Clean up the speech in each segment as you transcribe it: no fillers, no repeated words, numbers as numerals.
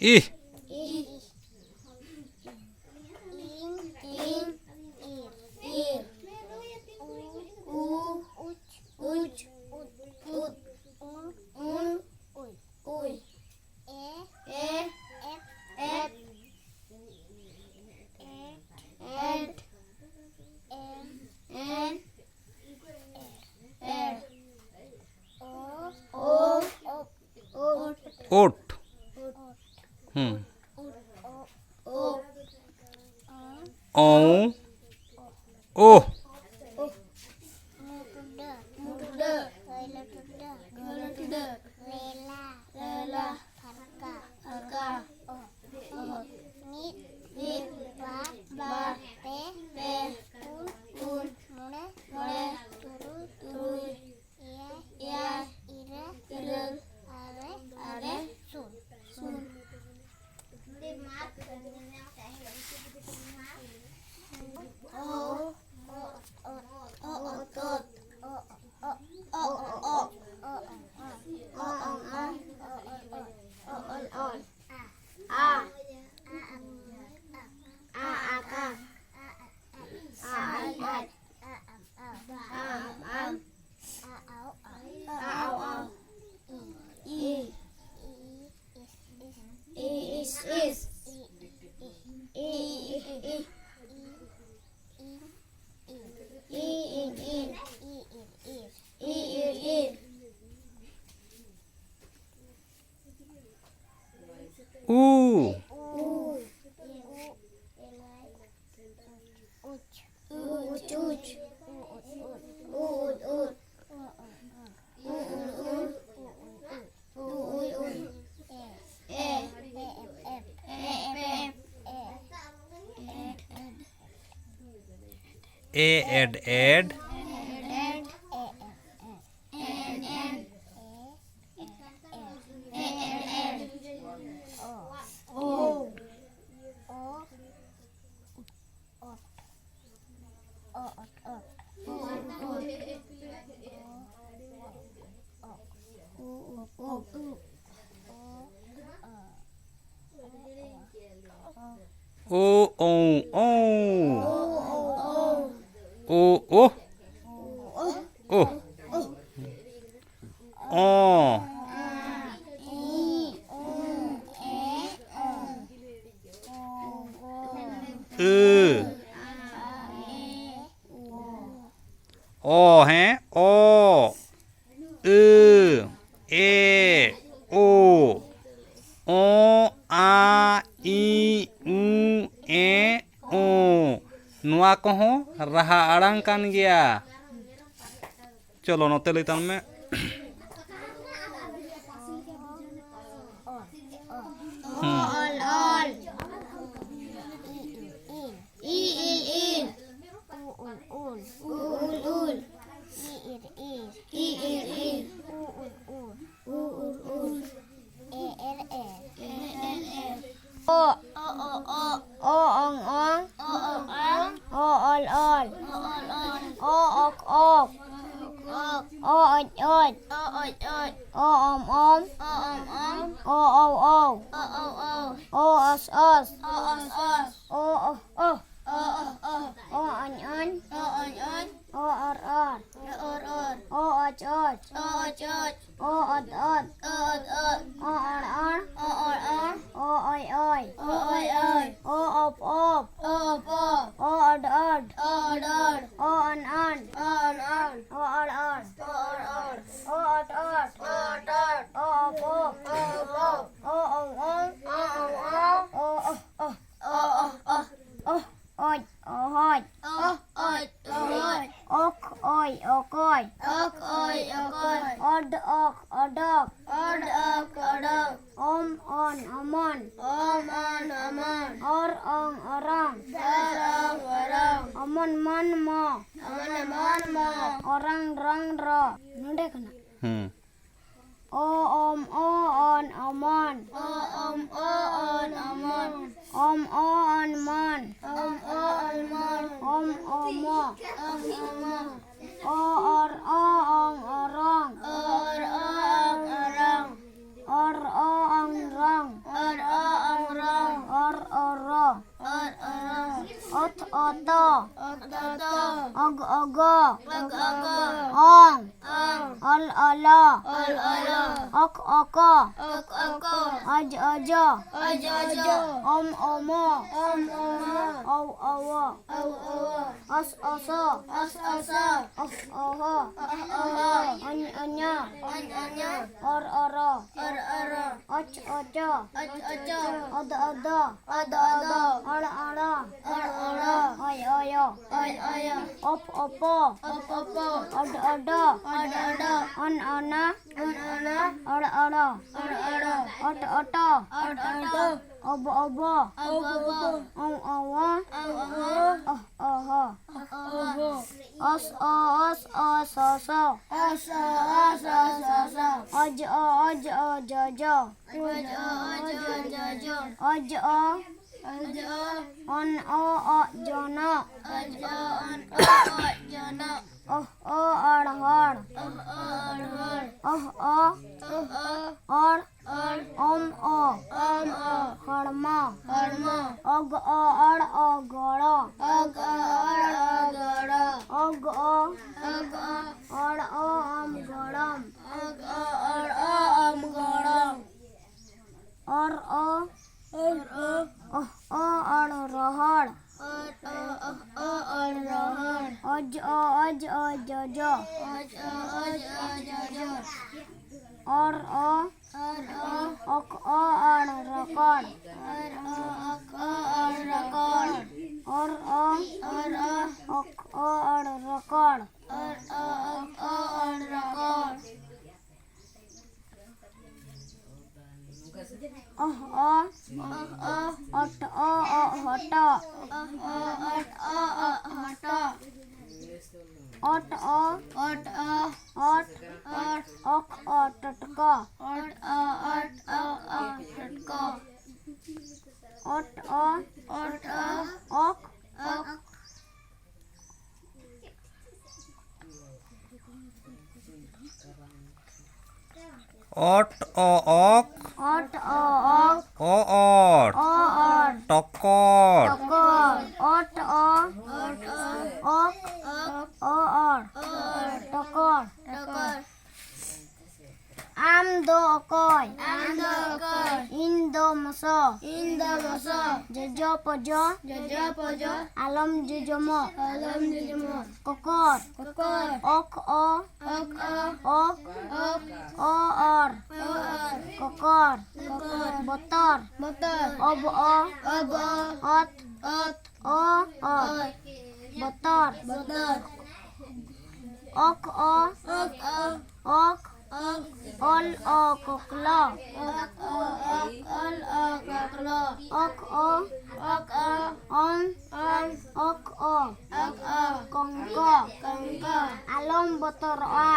ih, oat. O, oh, u, ed, o, oh, o, o है o, e, o a i u e o ᱱᱚᱣᱟ ᱠᱚᱦᱚᱸ ᱨᱟᱦᱟ ᱟᱲᱟᱝ ᱠᱟᱱ ᱜᱮᱭᱟ. ᱪᱚᱞᱚ ᱱᱚᱛᱮ ᱞᱟᱹᱭ ᱛᱟᱵᱚᱱ ᱢᱮ. oro ot oto og ogo ong ol olo ok oko aj ojo om omo ow owo os oso of oho on onya or oro och ocho od odo ol olo oy oyo op opo od odo on ona or oro ot oto obo obo ong owo oho os oso oj jojo oj on jono अड़हड़ और om हड़मा अग अड़ अगड़ अग अड़ अम गड़म और अड़ रहड़ अज जज और अक अड़ रकड़ और अक अड़ रकड़ अट हट अट टटका অট অক অট টকর am do okoy in do moso jojo pojo alam jojomo kokor ok or kokor botor ob ot botor ok ol koklo ok om kongko alom botorwa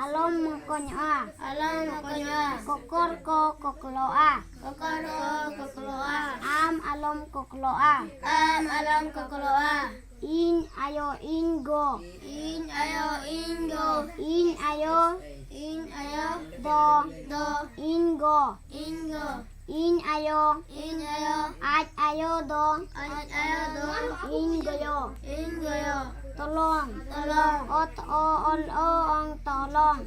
alom konyoa kokor kokloa am alom kokloa in ayo ingo in ayo do ingo in ayo aj ayo do ingoyo tolong ot ol ong tolong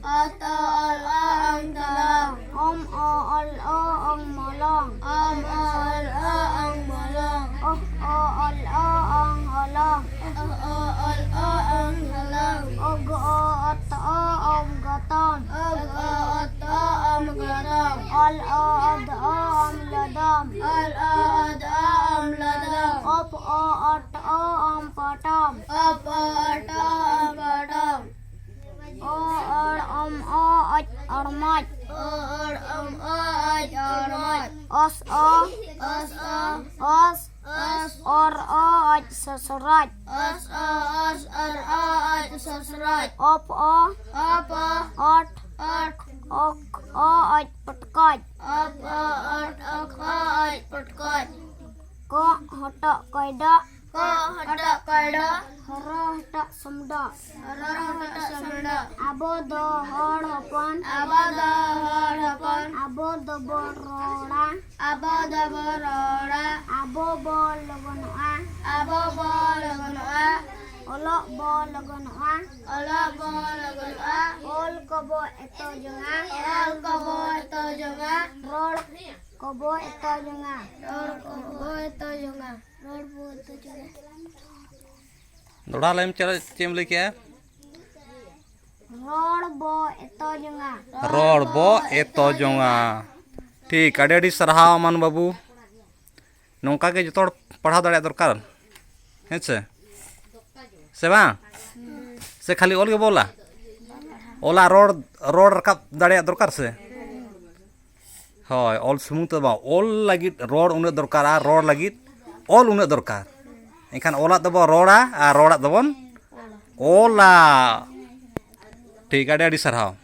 om ol ong molong ol ong holong og ot om goton ol od om lodom op ot om potom om ormot os or sesurat op ot ok petkot ko hotok koida roh tak semda abo do hor hopon abo do borora abo bol logonoa olok bol logonoa ol kobo eto jonga rol kobo eto jonga Doda लेम चेम ले क्या rol bo eto jonga road बो एतो जोंगा ठीक अड़ी अड़ी सरहाव मान बाबू नौका के जो पढ़ा दाड़े दरकार हैं से बांग से खाली ओल के बोला ओला रोड रोड रकाब दाड़े दरकार से हय ओल सुमुंग तो बा ओल लगित रोड उन्हें दरकार रोड लगित ओल उन्हें दरकार इनखान ओला दबो रोड़ा रोड़ा दबन ओला ठीक अड़ी अड़ी सरहाव